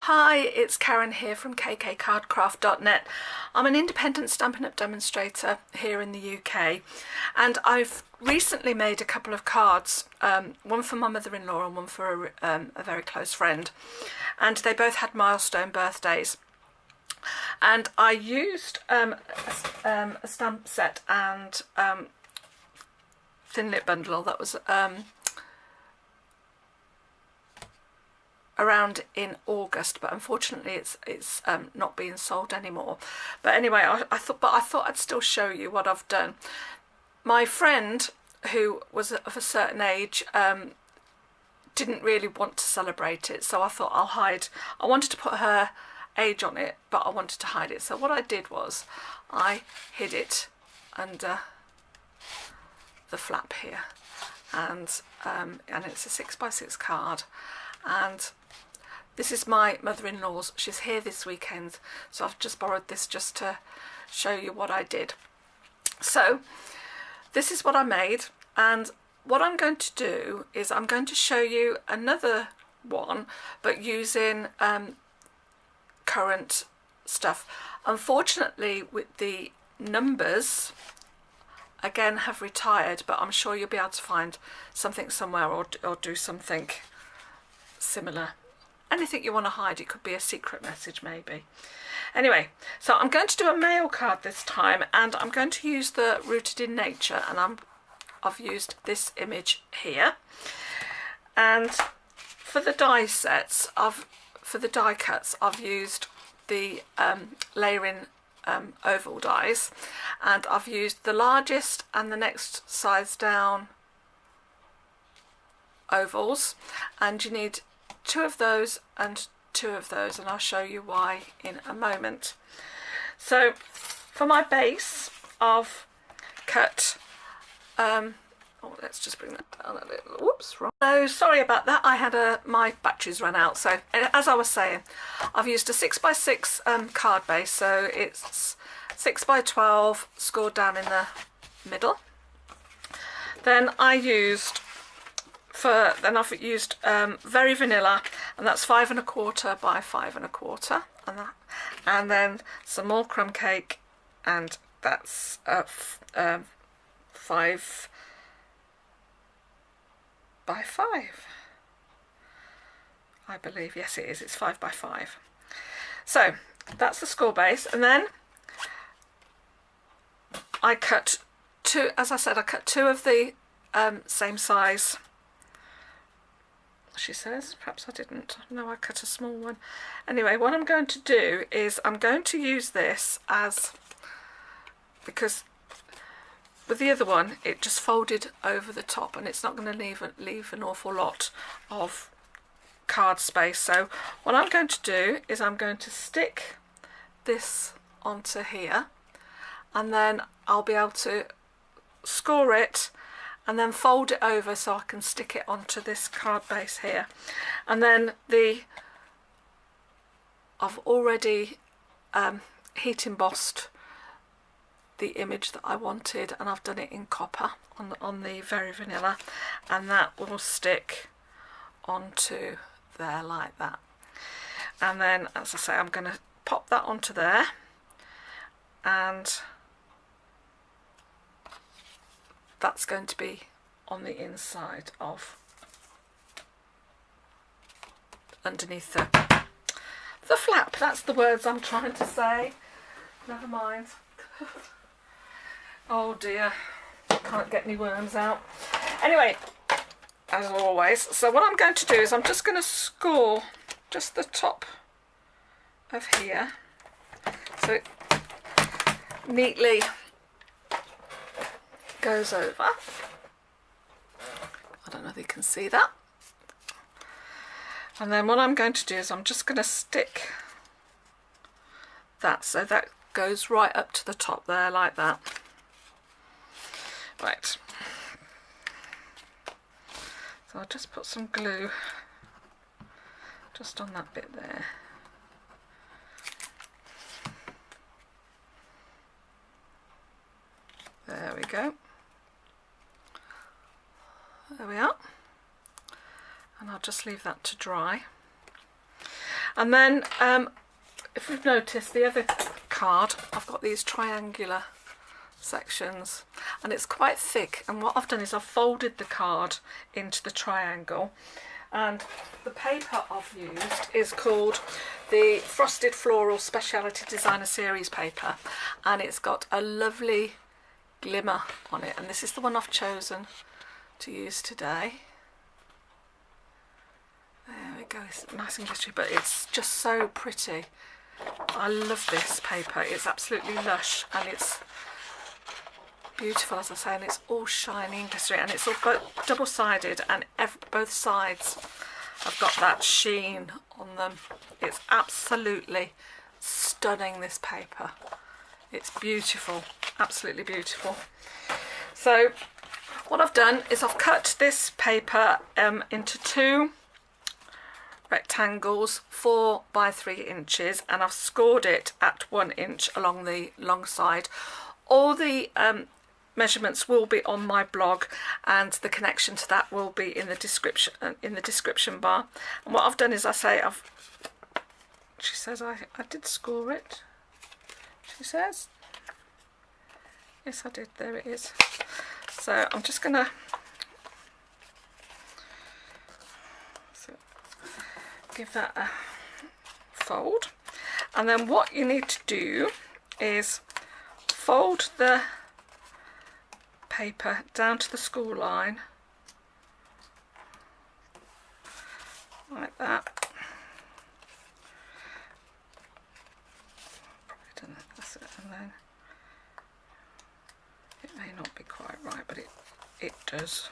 Hi, it's Karen here from kkcardcraft.net. I'm an independent Stampin' Up! Demonstrator here in the UK, and I've recently made a couple of cards, one for my mother-in-law and one for a very close friend, and they both had milestone birthdays. And I used a stamp set and thin lip bundle that was around in August, but unfortunately it's not being sold anymore. But anyway, I thought I'd still show you what I've done. My friend, who was of a certain age, didn't really want to celebrate it, so I thought I wanted to put her age on it, but I wanted to hide it. So what I did was I hid it under the flap here, and it's a 6x6 card, and this is my mother-in-law's. She's here this weekend, so I've just borrowed this just to show you what I did. So this is what I made, and what I'm going to do is I'm going to show you another one, but using current stuff. Unfortunately, with the numbers again have retired, but I'm sure you'll be able to find something somewhere, or do something similar. Anything you want to hide. It could be a secret message maybe. Anyway, so I'm going to do a mail card this time, and I'm going to use the Rooted in Nature, and I've used this image here. And for the die sets, for the die cuts, I've used the layering oval dies, and I've used the largest and the next size down ovals, and you need 2 of those and 2 of those, and I'll show you why in a moment. So for my base, I've cut let's just bring that down a little. Whoops, wrong. So sorry about that, I had my batteries ran out. So as I was saying, I've used a 6x6 card base, so it's 6x12 scored down in the middle. Then I've used Very Vanilla, and that's 5 1/4 by 5 1/4, and then some more crumb cake, and that's 5 by 5, I believe. Yes, it is. It's 5 by 5. So that's the score base, and then I cut 2. As I said, I cut 2 of the same size. She says, perhaps I didn't. No, I cut a small one. Anyway, what I'm going to do is I'm going to use this because with the other one it just folded over the top, and it's not going to leave an awful lot of card space. So what I'm going to do is I'm going to stick this onto here, and then I'll be able to score it and then fold it over so I can stick it onto this card base here. And then I've already heat embossed the image that I wanted, and I've done it in copper on the Very Vanilla, and that will stick onto there like that. And then, as I say, I'm going to pop that onto there, and that's going to be on the inside of underneath the flap. That's the words I'm trying to say. Never mind. Oh dear, can't get any worms out. Anyway, as always, so what I'm going to do is I'm just going to score just the top of here, so it neatly goes over. I don't know if you can see that. And then what I'm going to do is I'm just going to stick that so that goes right up to the top there like that. Right, so I'll just put some glue just on that bit there. There we go. There we are. And I'll just leave that to dry. And then if you've noticed, the other card, I've got these triangular sections, and it's quite thick, and what I've done is I've folded the card into the triangle, and the paper I've used is called the Frosted Floral Speciality Designer Series paper, and it's got a lovely glimmer on it, and this is the one I've chosen to use today. There we go, it's nice and glittery, but it's just so pretty. I love this paper, it's absolutely lush, and it's beautiful, as I say, and it's all shiny and glittery, and it's all double-sided, and both sides have got that sheen on them. It's absolutely stunning, this paper. It's beautiful, absolutely beautiful. So what I've done is I've cut this paper into 2 rectangles, 4 by 3 inches, and I've scored it at 1 inch along the long side. All the measurements will be on my blog, and the connection to that will be in the description bar. And what I've done is she says I did score it. She says, yes, I did. There it is. So I'm just gonna give that a fold, and then what you need to do is fold the paper down to the school line like that. Probably done that. That's it. And then it may not be quite right, but it does.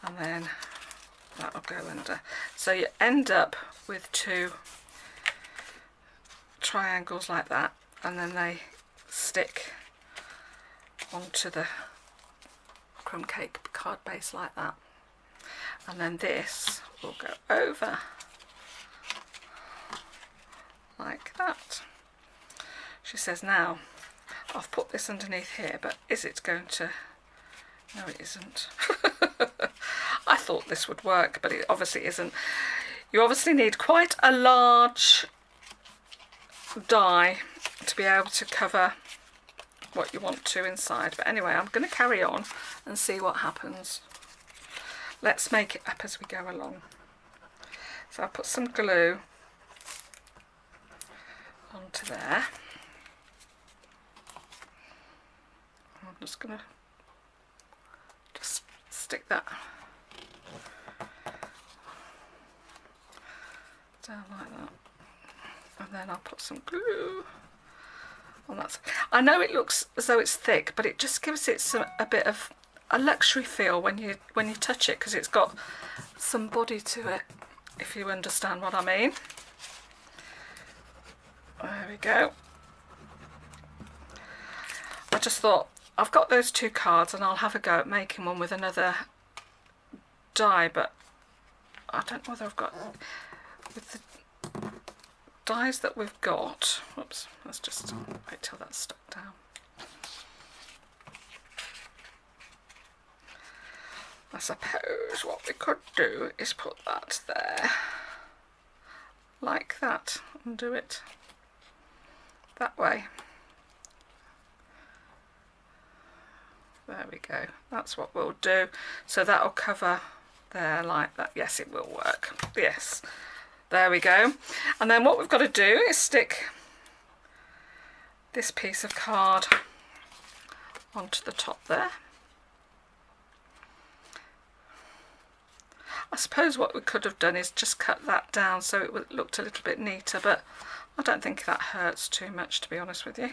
And then that'll go under. So you end up with 2 triangles like that, and then they stick onto the crumb cake card base like that, and then this will go over like that. She says, now I've put this underneath here, but is it going to? No, it isn't. I thought this would work, but it obviously isn't. You obviously need quite a large die to be able to cover what you want to inside. But anyway, I'm going to carry on and see what happens. Let's make it up as we go along. So I'll put some glue onto there. I'm just going to stick that down like that, and then I'll put some glue on that. I know it looks as though it's thick, but it just gives it a bit of a luxury feel when you touch it, because it's got some body to it, if you understand what I mean. There we go. I just thought, I've got those 2 cards, and I'll have a go at making one with another die, but I don't know whether I've got, with the dies that we've got, whoops, let's just wait till that's stuck down. I suppose what we could do is put that there, like that, and do it that way. There we go, that's what we'll do. So that'll cover there like that. Yes, it will work. Yes, there we go. And then what we've got to do is stick this piece of card onto the top there. I suppose what we could have done is just cut that down so it looked a little bit neater, but I don't think that hurts too much, to be honest with you.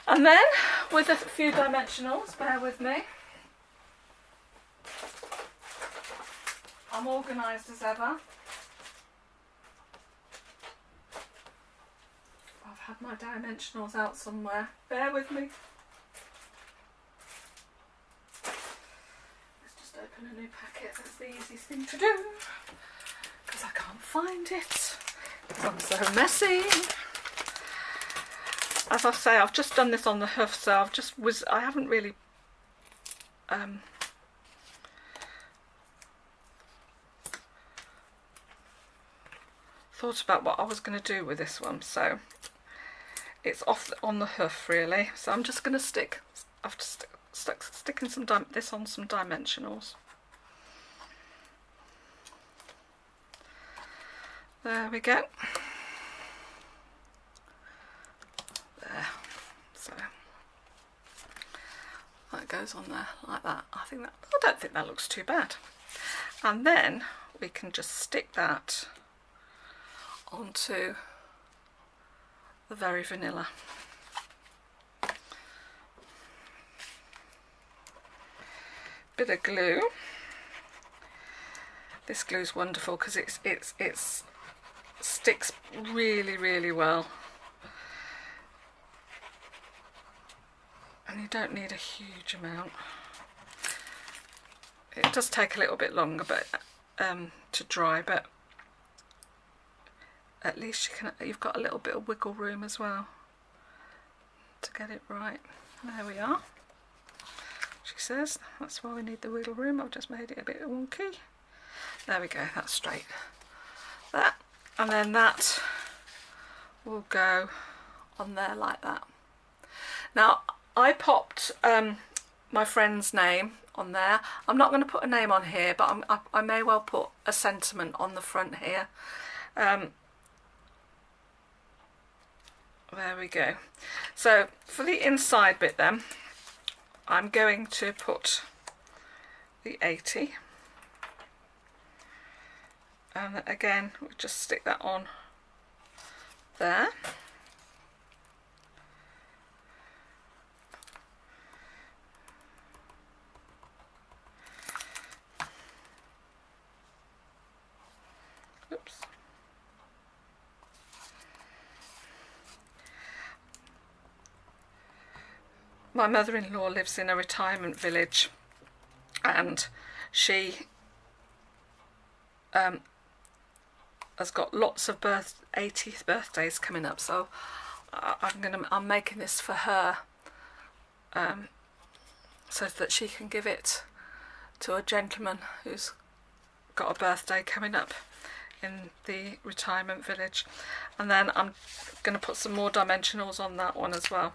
And then, with a few dimensionals, bear with me. I'm organised as ever. I've had my dimensionals out somewhere. Bear with me. Let's just open a new packet. That's the easiest thing to do, because I can't find it, because I'm so messy. As I say, I've just done this on the hoof, so I haven't really thought about what I was going to do with this one, so it's off on the hoof really. So I'm just going to stick. I've just sticking this on some dimensionals. There we go. There. So that goes on there like that. I don't think that looks too bad. And then we can just stick that onto the Very Vanilla. Bit of glue. This glue is wonderful because it sticks really well, and you don't need a huge amount. It does take a little bit longer but to dry, but at least you've got a little bit of wiggle room as well to get it right. There we are. She says that's why we need the wiggle room. I've just made it a bit wonky. There we go, that's straight. That, and then that will go on there like that. Now I popped my friend's name on there. I'm not going to put a name on here, but I may well put a sentiment on the front here. There we go. So for the inside bit then, I'm going to put the 80. And again, we'll just stick that on there. Oops. My mother-in-law lives in a retirement village, and she has got lots of 80th birthdays coming up, so I'm making this for her, so that she can give it to a gentleman who's got a birthday coming up in the retirement village. And then I'm going to put some more dimensionals on that one as well,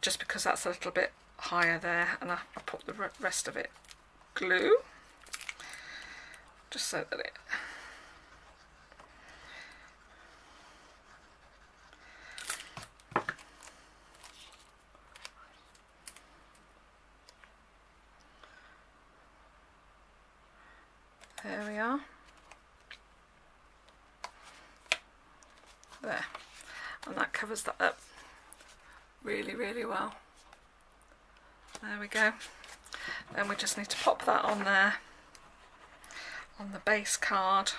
just because that's a little bit higher there, and I put the rest of it glue just so that it there we are. There, and that covers that up really well. There we go. Then we just need to pop that on there on the base card.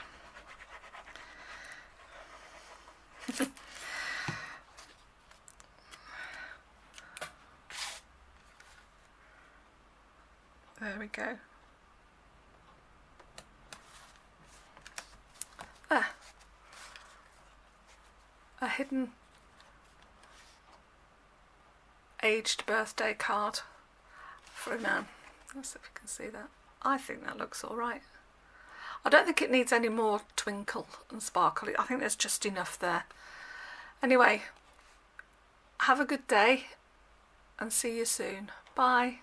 There we go. There. A hidden aged birthday card for a man. Let's see if you can see that. I think that looks all right. I don't think it needs any more twinkle and sparkle. I think there's just enough there. Anyway, have a good day and see you soon. Bye.